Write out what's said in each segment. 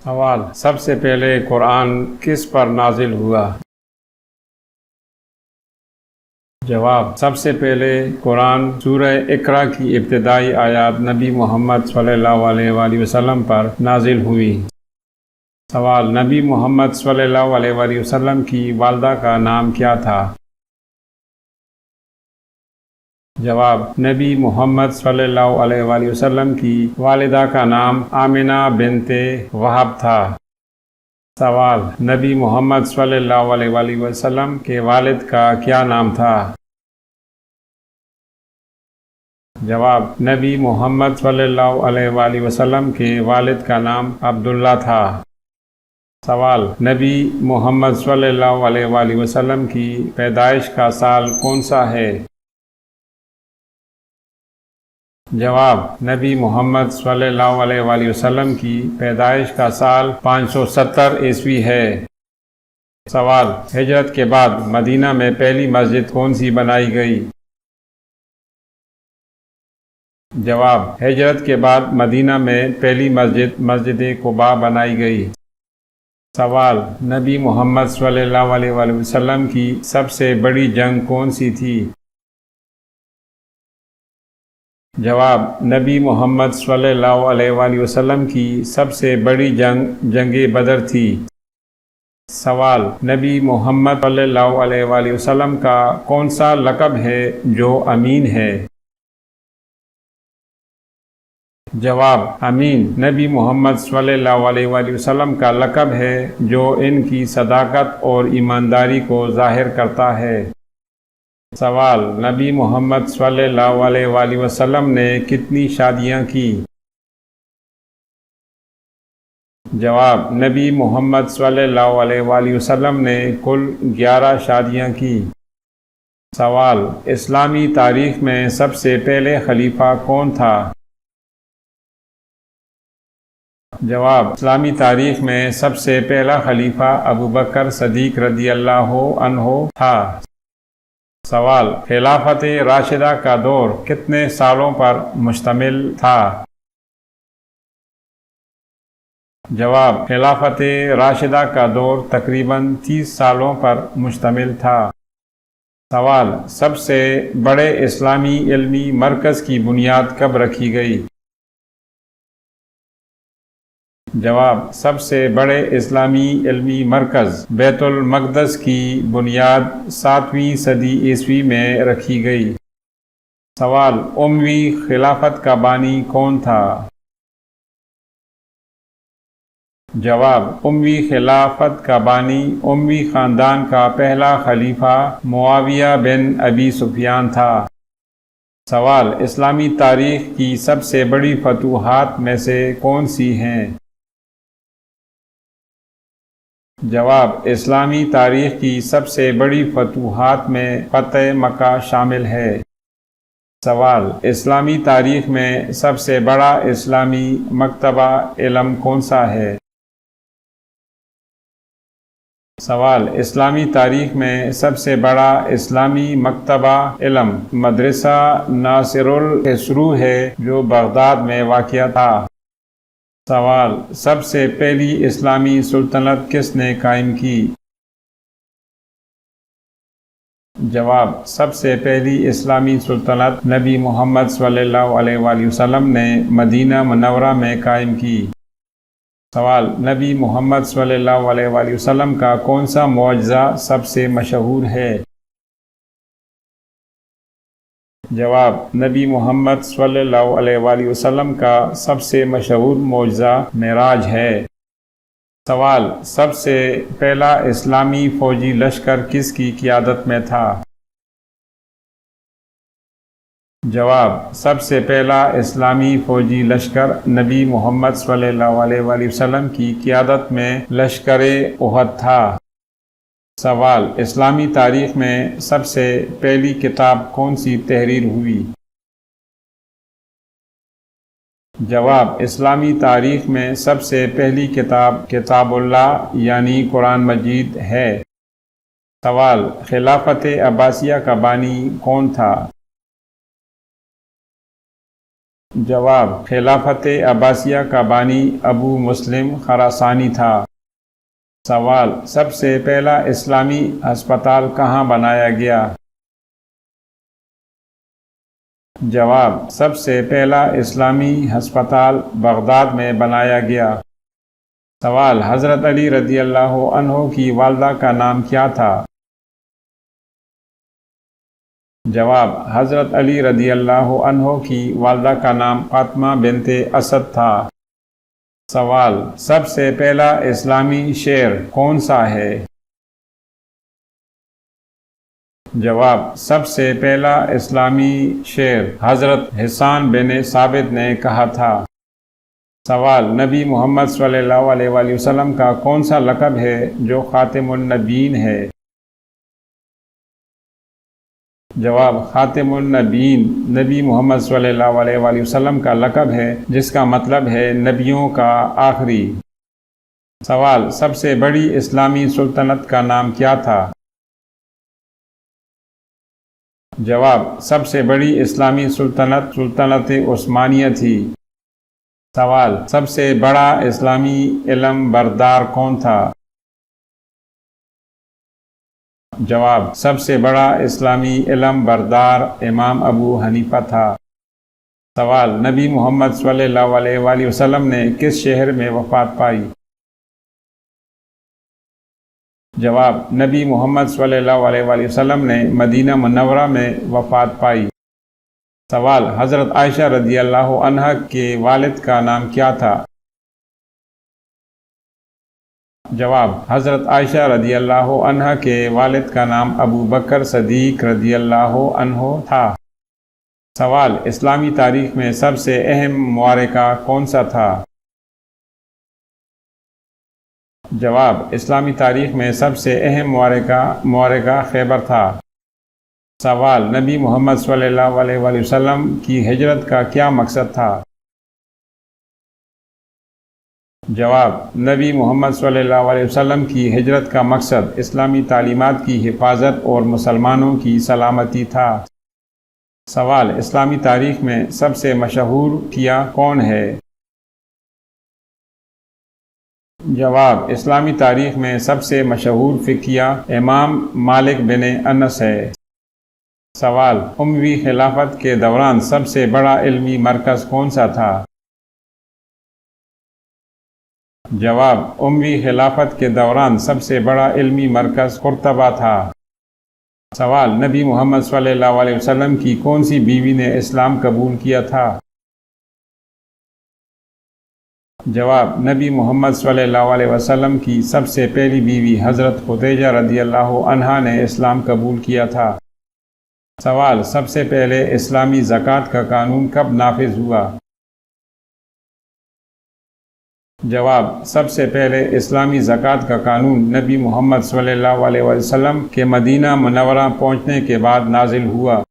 سوال: سب سے پہلے قرآن کس پر نازل ہوا؟ جواب: سب سے پہلے قرآن سورہ اقرا کی ابتدائی آیات نبی محمد صلی اللہ علیہ وآلہ وسلم پر نازل ہوئی۔ سوال: نبی محمد صلی اللہ علیہ وآلہ وسلم کی والدہ کا نام کیا تھا؟ جواب: نبی محمد صلی اللہ علیہ وآلہ وسلم کی والدہ کا نام آمنہ بنت وہب تھا۔ سوال: نبی محمد صلی اللہ علیہ وآلہ وسلم کے والد کا کیا نام تھا؟ جواب: نبی محمد صلی اللہ علیہ وآلہ وسلم کے والد کا نام عبداللہ تھا۔ سوال: نبی محمد صلی اللہ علیہ وآلہ وسلم کی پیدائش کا سال کون سا ہے؟ جواب: نبی محمد صلی اللہ علیہ وآلہ وسلم کی پیدائش کا سال 570 عیسوی ہے۔ سوال: ہجرت کے بعد مدینہ میں پہلی مسجد کون سی بنائی گئی؟ جواب: ہجرت کے بعد مدینہ میں پہلی مسجد مسجد قباء بنائی گئی۔ سوال: نبی محمد صلی اللہ علیہ وآلہ وسلم کی سب سے بڑی جنگ کون سی تھی؟ جواب: نبی محمد صلی اللہ علیہ وآلہ وسلم کی سب سے بڑی جنگ جنگ بدر تھی۔ سوال: نبی محمد صلی اللہ علیہ وآلہ وسلم کا کون سا لقب ہے جو امین ہے؟ جواب: امین نبی محمد صلی اللہ علیہ وآلہ وسلم کا لقب ہے جو ان کی صداقت اور ایمانداری کو ظاہر کرتا ہے۔ سوال: نبی محمد صلی اللہ علیہ وآلہ وسلم نے کتنی شادیاں کی؟ جواب: نبی محمد صلی اللہ علیہ وآلہ وسلم نے کل 11 شادیاں کی۔ سوال: اسلامی تاریخ میں سب سے پہلے خلیفہ کون تھا؟ جواب: اسلامی تاریخ میں سب سے پہلا خلیفہ ابوبکر صدیق رضی اللہ عنہ تھا۔ سوال: خلافت راشدہ کا دور کتنے سالوں پر مشتمل تھا؟ جواب: خلافت راشدہ کا دور تقریباً 30 سالوں پر مشتمل تھا۔ سوال: سب سے بڑے اسلامی علمی مرکز کی بنیاد کب رکھی گئی؟ جواب: سب سے بڑے اسلامی علمی مرکز بیت المقدس کی بنیاد 7ویں صدی عیسوی میں رکھی گئی۔ سوال: اموی خلافت کا بانی کون تھا؟ جواب: اموی خلافت کا بانی اموی خاندان کا پہلا خلیفہ معاویہ بن ابی سفیان تھا۔ سوال: اسلامی تاریخ کی سب سے بڑی فتوحات میں سے کون سی ہیں؟ جواب: اسلامی تاریخ کی سب سے بڑی فتوحات میں فتح مکہ شامل ہے۔ سوال: اسلامی تاریخ میں سب سے بڑا اسلامی مکتبہ علم کون سا ہے؟ سوال: اسلامی تاریخ میں سب سے بڑا اسلامی مکتبہ علم مدرسہ ناصر الخسرو ہے جو بغداد میں واقع تھا۔ سوال: سب سے پہلی اسلامی سلطنت کس نے قائم کی؟ جواب: سب سے پہلی اسلامی سلطنت نبی محمد صلی اللہ علیہ وآلہ وسلم نے مدینہ منورہ میں قائم کی۔ سوال: نبی محمد صلی اللہ علیہ وآلہ وسلم کا کون سا معجزہ سب سے مشہور ہے؟ جواب: نبی محمد صلی اللہ علیہ وآلہ وسلم کا سب سے مشہور معجزہ معراج ہے۔ سوال: سب سے پہلا اسلامی فوجی لشکر کس کی قیادت میں تھا؟ جواب: سب سے پہلا اسلامی فوجی لشکر نبی محمد صلی اللہ علیہ وآلہ وسلم کی قیادت میں لشکر احد تھا۔ سوال: اسلامی تاریخ میں سب سے پہلی کتاب کون سی تحریر ہوئی؟ جواب: اسلامی تاریخ میں سب سے پہلی کتاب کتاب اللہ یعنی قرآن مجید ہے۔ سوال: خلافت عباسیہ کا بانی کون تھا؟ جواب، خلافت عباسیہ کا بانی ابو مسلم خراسانی تھا۔ سوال، سب سے پہلا اسلامی ہسپتال کہاں بنایا گیا؟ جواب، سب سے پہلا اسلامی ہسپتال بغداد میں بنایا گیا۔ سوال، حضرت علی رضی اللہ عنہ کی والدہ کا نام کیا تھا؟ جواب، حضرت علی رضی اللہ عنہ کی والدہ کا نام فاطمہ بنت اسد تھا۔ سوال، سب سے پہلا اسلامی شعر کون سا ہے؟ جواب، سب سے پہلا اسلامی شعر حضرت حسان بن ثابت نے کہا تھا۔ سوال، نبی محمد صلی اللہ علیہ وآلہ وسلم کا کون سا لقب ہے جو خاتم النبیین ہے؟ جواب، خاتم النبیین نبی محمد صلی اللہ علیہ وآلہ وسلم کا لقب ہے جس کا مطلب ہے نبیوں کا آخری۔ سوال، سب سے بڑی اسلامی سلطنت کا نام کیا تھا؟ جواب، سب سے بڑی اسلامی سلطنت سلطنت عثمانیہ تھی۔ سوال، سب سے بڑا اسلامی علم بردار کون تھا؟ جواب، سب سے بڑا اسلامی علم بردار امام ابو حنیفہ تھا۔ سوال، نبی محمد صلی اللہ علیہ وآلہ وسلم نے کس شہر میں وفات پائی؟ جواب، نبی محمد صلی اللہ علیہ وآلہ وسلم نے مدینہ منورہ میں وفات پائی۔ سوال، حضرت عائشہ رضی اللہ عنہا کے والد کا نام کیا تھا؟ جواب، حضرت عائشہ رضی اللہ عنہا کے والد کا نام ابو بکر صدیق رضی اللہ عنہ تھا۔ سوال، اسلامی تاریخ میں سب سے اہم معرکہ کون سا تھا؟ جواب، اسلامی تاریخ میں سب سے اہم معرکہ خیبر تھا۔ سوال، نبی محمد صلی اللہ علیہ وآلہ وسلم کی ہجرت کا کیا مقصد تھا؟ جواب، نبی محمد صلی اللہ علیہ وسلم کی ہجرت کا مقصد اسلامی تعلیمات کی حفاظت اور مسلمانوں کی سلامتی تھا۔ سوال، اسلامی تاریخ میں سب سے مشہور فقیہ کون ہے؟ جواب، اسلامی تاریخ میں سب سے مشہور فقیہ امام مالک بن انس ہے۔ سوال، اموی خلافت کے دوران سب سے بڑا علمی مرکز کون سا تھا؟ جواب، اموی خلافت کے دوران سب سے بڑا علمی مرکز قرطبہ تھا۔ سوال، نبی محمد صلی اللہ علیہ وسلم کی کون سی بیوی نے اسلام قبول کیا تھا؟ جواب، نبی محمد صلی اللہ علیہ وسلم کی سب سے پہلی بیوی حضرت خدیجہ رضی اللہ عنہا نے اسلام قبول کیا تھا۔ سوال، سب سے پہلے اسلامی زکوٰۃ کا قانون کب نافذ ہوا؟ جواب، سب سے پہلے اسلامی زکوٰۃ کا قانون نبی محمد صلی اللہ علیہ وسلم کے مدینہ منورہ پہنچنے کے بعد نازل ہوا۔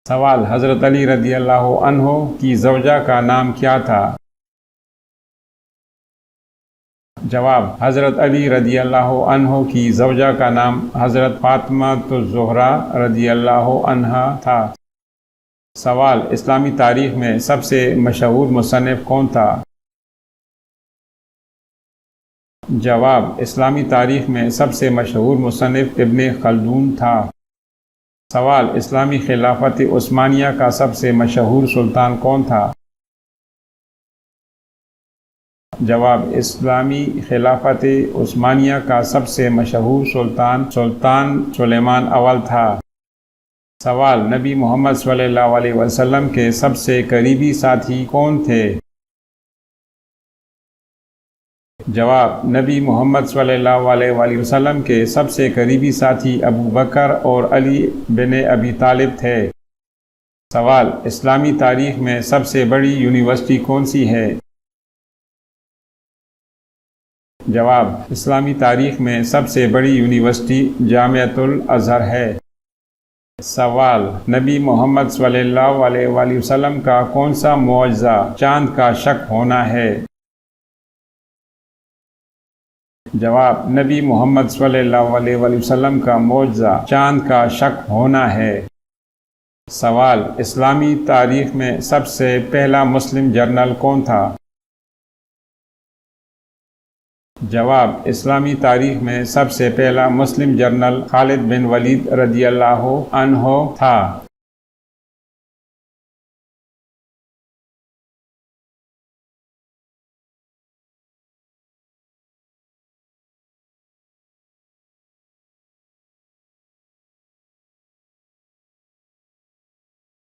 سوال، حضرت علی رضی اللہ عنہ کی زوجہ کا نام کیا تھا؟ جواب، حضرت علی رضی اللہ عنہ کی زوجہ کا نام حضرت فاطمہ الزہرا رضی اللہ عنہا تھا۔ سوال، اسلامی تاریخ میں سب سے مشہور مصنف کون تھا؟ جواب، اسلامی تاریخ میں سب سے مشہور مصنف ابن خلدون تھا۔ سوال، اسلامی خلافت عثمانیہ کا سب سے مشہور سلطان کون تھا؟ جواب، اسلامی خلافت عثمانیہ کا سب سے مشہور سلطان سلیمان اول تھا۔ سوال، نبی محمد صلی اللہ علیہ وسلم کے سب سے قریبی ساتھی کون تھے؟ جواب، نبی محمد صلی اللہ علیہ وآلہ وسلم کے سب سے قریبی ساتھی ابو بکر اور علی بن ابی طالب تھے۔ سوال، اسلامی تاریخ میں سب سے بڑی یونیورسٹی کون سی ہے؟ جواب، اسلامی تاریخ میں سب سے بڑی یونیورسٹی جامعۃ الازہر ہے۔ سوال، نبی محمد صلی اللہ علیہ وآلہ وسلم کا کون سا معجزہ چاند کا شق ہونا ہے؟ جواب، نبی محمد صلی اللہ علیہ وآلہ وسلم کا معجزہ چاند کا شق ہونا ہے۔ سوال: اسلامی تاریخ میں سب سے پہلا مسلم جنرل کون تھا؟ جواب: اسلامی تاریخ میں سب سے پہلا مسلم جنرل خالد بن ولید رضی اللہ عنہ تھا۔